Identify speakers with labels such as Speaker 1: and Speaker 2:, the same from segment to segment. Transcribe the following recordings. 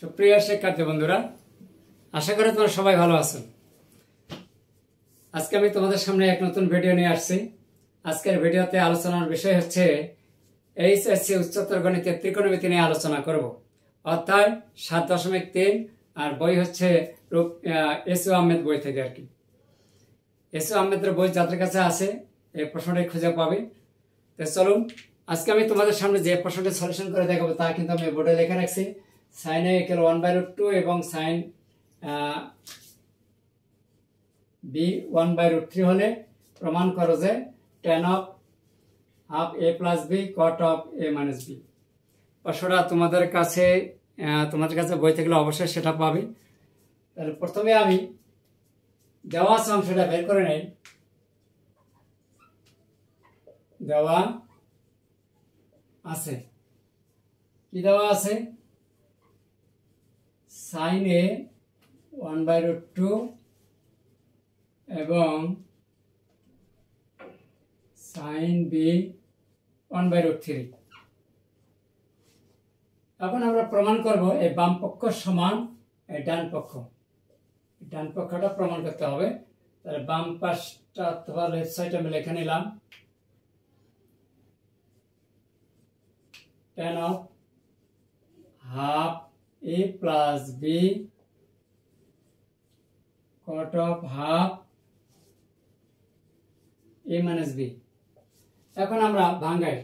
Speaker 1: সুপ্রিয় শিক্ষার্থী বন্ধুরা, আশা করি তোমরা সবাই ভালো আছো। আজকে আমি তোমাদের সামনে এক নতুন ভিডিও নিয়ে আসছি। আজকের ভিডিওতে আলোচনার বিষয় হচ্ছে এইচএসসি উচ্চতর গণিতের ত্রিকোণমিতি নিয়ে আলোচনা করব। অর্থাৎ 7.3 আর বই হচ্ছে এস ইউ আহমেদ বই থেকে আর কি। এস ইউ আহমেদের বই যাদের কাছে আছে এই প্রশ্নটাই খুঁজে পাবে। তো চলুন, আজকে আমি তোমাদের সামনে যে প্রশ্নটি সলিউশন করে দেখাবো তা কিন্তু আমি বোর্ডে লেখা রাখছি। সাইন এ ইকুয়াল 1/√2 এবং সাইন বি 1/√3 হলে প্রমাণ করো যে tan of half a plus B cot of a minus B. প্রশ্নটা তোমাদের কাছে বই থাকলে অবশ্যই সেটা পাবে। তাহলে প্রথমে আমি দেওয়া অংশটা বের করে নেই। দেওয়া আছে, কি দেওয়া আছে? সাইন এ 1/√2 এবং সাইন বি 1/√3। এখন আমরা প্রমাণ করব এই বাম পক্ষ সমান এই ডান পক্ষ। ডান পক্ষটা প্রমাণ করতে হবে। তাহলে বাম পাশটা অথবা লেফট সাইড আমি লিখে নিলাম। tan of half a plus b cot of half a minus b। এখন আমরা ভাঙাই।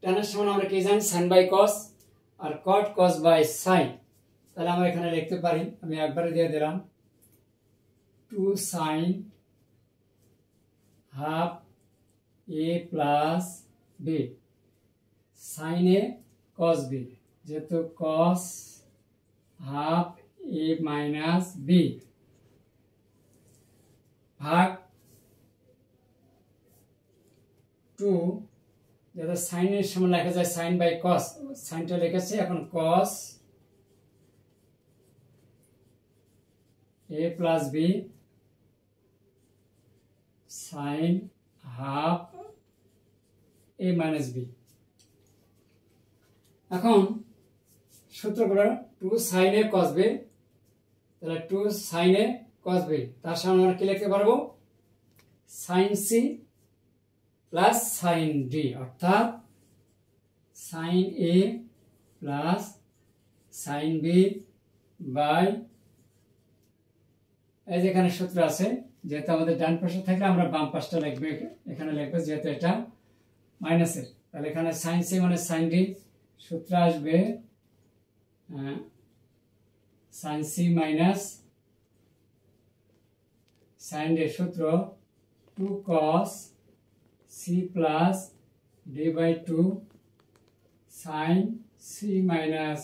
Speaker 1: tan এর সমান আমরা কি জানি? sin বাই cos আর cot cos বাই sin। তাহলে আমরা এখানে লিখতে পারি, আমি একবারে দিয়ে দিলাম 2 sin half a plus b sin a cos b, যেহেতু cos half a minus b ভাগ 2, যেটা sin এর সমান লেখা যায় sin বাই cos, সাইনটা লিখেছি। এখন cos a plus b sin half a minus b। এখন সূত্রগুলো 2 sin a cos b, তাহলে 2 sin a cos b, তার সামনে আমরা কি লিখতে পারবো? sin c plus sin d, অর্থাৎ sin a plus sin b by, এই যে এখানে সূত্র আছে, যেহেতু আমাদের ডান পাশে থাকলে আমরা বাম পাশটা লিখবো, এখানে লিখবো যেহেতু এটা মাইনাসের। তাহলে এখানে sin c মানে sin d, সূত্র আসবে sin c minus sin d, সূত্র 2 cos c plus d by 2 sin c minus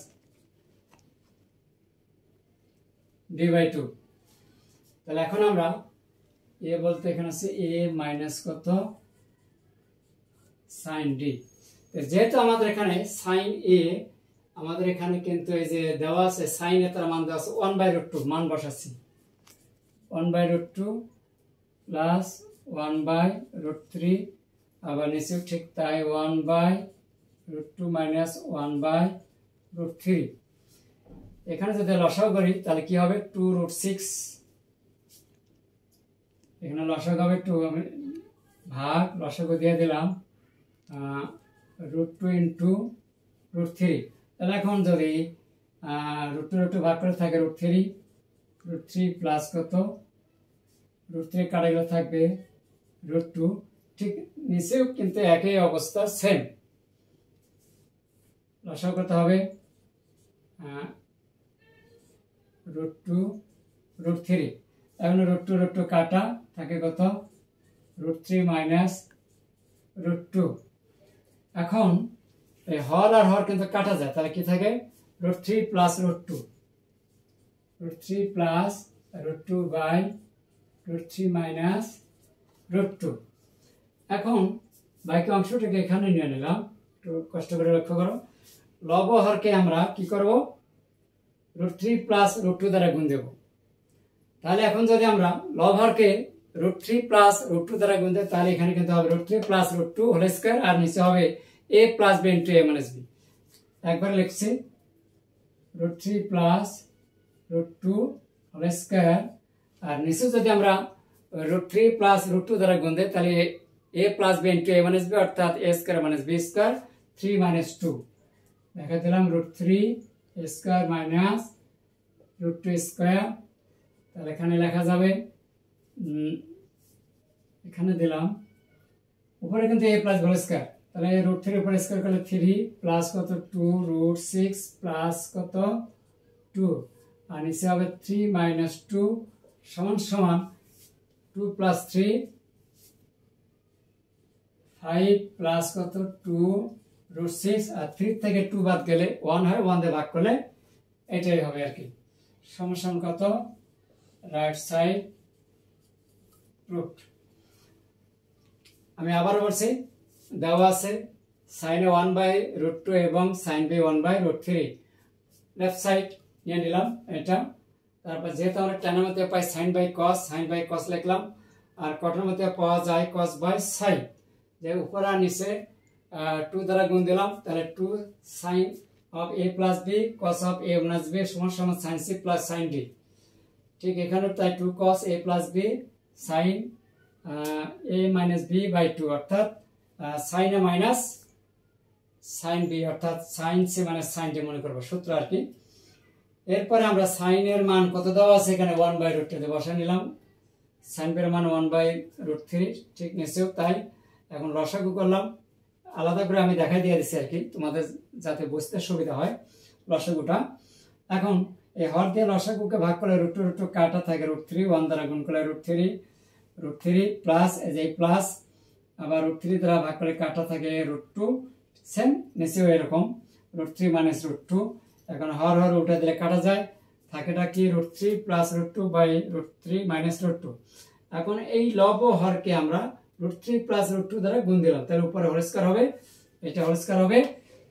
Speaker 1: d by 2। তাহলে এখন আমরা a বলতে এখানে আছে a মাইনাস কত sin d। যেহেতু আমাদের এখানে sin a, আমাদের এখানে কিন্তু এই যে দেওয়া আছে sin a, তার মান দেওয়া আছে 1/√2, মান বসাচ্ছি 1/√2 প্লাস 1/√3, আবার নিচেও ঠিক তাই 1/√2 মাইনাস 1/√3। এখানে যদি লসাগু করি তাহলে কি হবে? 2√6, এখানে লসাগু হবে 2, আমি ভাগ লসাগু দিয়ে দিলাম √2 ইন্টু √3। তাহলে এখন যদি √2 ভাগ করে থাকে √3 প্লাস কত √3 কাটা গেলে থাকবে √2। ঠিক নিচেও কিন্তু একই অবস্থা, সেম। লসাগু করতে হবে √2 এখন √2 কাটা থাকে কত √3 মাইনাস √2। এখন এই হর আর হর কিন্তু কাটা যায়, তাহলে কি থাকে √3 প্লাস √2 প্লাস √2 বাই √3 মাইনাস √2। এখন বাকি অংশটাকে এখানে নিয়ে নিলাম, একটু কষ্ট করে লক্ষ্য করো। লব হরকে আমরা কি করব? √3 প্লাস √2 দ্বারা গুণ দেব। তাহলে এখন যদি আমরা লব হরকে √3 প্লাস √2 দ্বারা গুণ দেয়, তাহলে এখানে কিন্তু হবে √3 প্লাস √2 হোল স্কয়ার, আর নিচে হবে a plus b into a minus b। একবার লিখছি √3 প্লাস √2 হোল স্কয়ার, আর নিচে যদি আমরা √3 প্লাস √2 দ্বারা গুণ দেই তাহলে a plus b into a minus b অর্থাৎ a square minus b square 3 minus 2 দেখা দিলাম √3 স্কয়ার মাইনাস √2 স্কয়ার। তাহলে এখানে লেখা যাবে, এখানে দিলাম উপরে কিন্তু a প্লাস হোল স্কয়ার, তাহলে √3 উপরে স্কয়ার করলে 3 প্লাস কত 2 √6 প্লাস কত 2, আর নিচে হবে 3 মাইনাস 2 সমান সমান 2 প্লাস 3 5 প্লাস কত 2 √6, আর 3 থেকে 2 বাদ গেলে 1 হয়, 1 দিয়ে ভাগ করলে এটাই হবে আর কি। সমান কত রাইট সাইড প্রুফড। আমি আবার বলছি, দেওয়া আছে সাইন এ 1/√2 এবং সাইন বি 1/√3, লেফট সাইড নিয়ে নিলাম এটা। তারপর যেহেতু আমরা টেনের মধ্যে পাই সাইন বাই কস লিখলাম, আর কটের মধ্যে পাওয়া যায় কস বাই সাইন, যে উপর আর নিচে 2 দ্বারা গুণ দিলাম, তাহলে 2 sine of a plus B cos of a minus B সমান সমান sine C plus sine D. ঠিক এখানে তাই 2 cos a plus B sine a minus B by 2 অর্থাৎ sine a minus sine B অর্থাৎ sine C minus sine D মনে করবো সূত্র আর কি। এরপরে আমরা সাইন এর মান কত দেওয়া আছে এখানে 1/√3 বসা নিলাম, সাইন এর মান 1/√3, ঠিক নিশ্চয় তাই। এখন লসাগু করলাম, আলাদা করে আমি দেখাই দিয়ে দিচ্ছি আর কি তোমাদের যাতে বুঝতে সুবিধা হয় লসাগুটা। এখন এই হর দিয়ে লসাগুকে ভাগ করলে √2 কাটা থাকে √3, 1 দ্বারা গুণ করলে √3 প্লাস এই প্লাস আবার √3 দ্বারা ভাগ করলে কাটা থাকে √2, সেম নিচেও এরকম √3 মাইনাস √2। এখন হর উঠে দিলে কাটা যায়, থাকেটা কি √3 প্লাস √2 বাই √3 মাইনাস √2। এখন এই লব ও হরকে আমরা √3 প্লাস √2 দ্বারা গুণ দিলাম, তাহলে উপরে হোল স্কয়ার হবে, এটা হোল স্কয়ার হবে,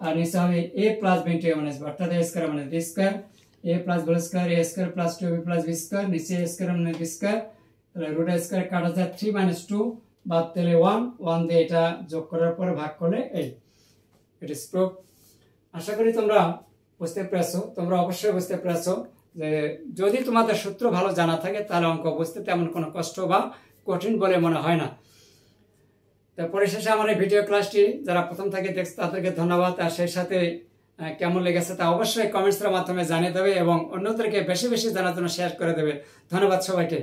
Speaker 1: আর নিচে হবে a plus b into a minus b অর্থাৎ a square minus b square, a plus whole square a square plus 2b plus b square, নিচে a square minus b square, তাহলে √ square কাটা যায় 3 minus 2 বাদ দিলে 1 দিয়ে এটা যোগ করার পরে ভাগ করলে এই ইট ইজ প্রুফ। আশা করি তোমরা বুঝতে পেরেছো, তোমরা অবশ্যই বুঝতে পেরেছো যে যদি তোমাদের সূত্র ভালো জানা থাকে তাহলে অঙ্ক বুঝতে তেমন কোনো কষ্ট বা কঠিন বলে মনে হয় না। তো পরিশেষে আমার এই ভিডিও ক্লাসটি যারা প্রথম থেকে দেখছে তাদেরকে ধন্যবাদ, আর সেই সাথে কেমন লেগেছে তা অবশ্যই কমেন্টসের মাধ্যমে জানিয়ে দেবে এবং অন্যদেরকে বেশি বেশি জানার জন্য শেয়ার করে দেবে। ধন্যবাদ সবাইকে।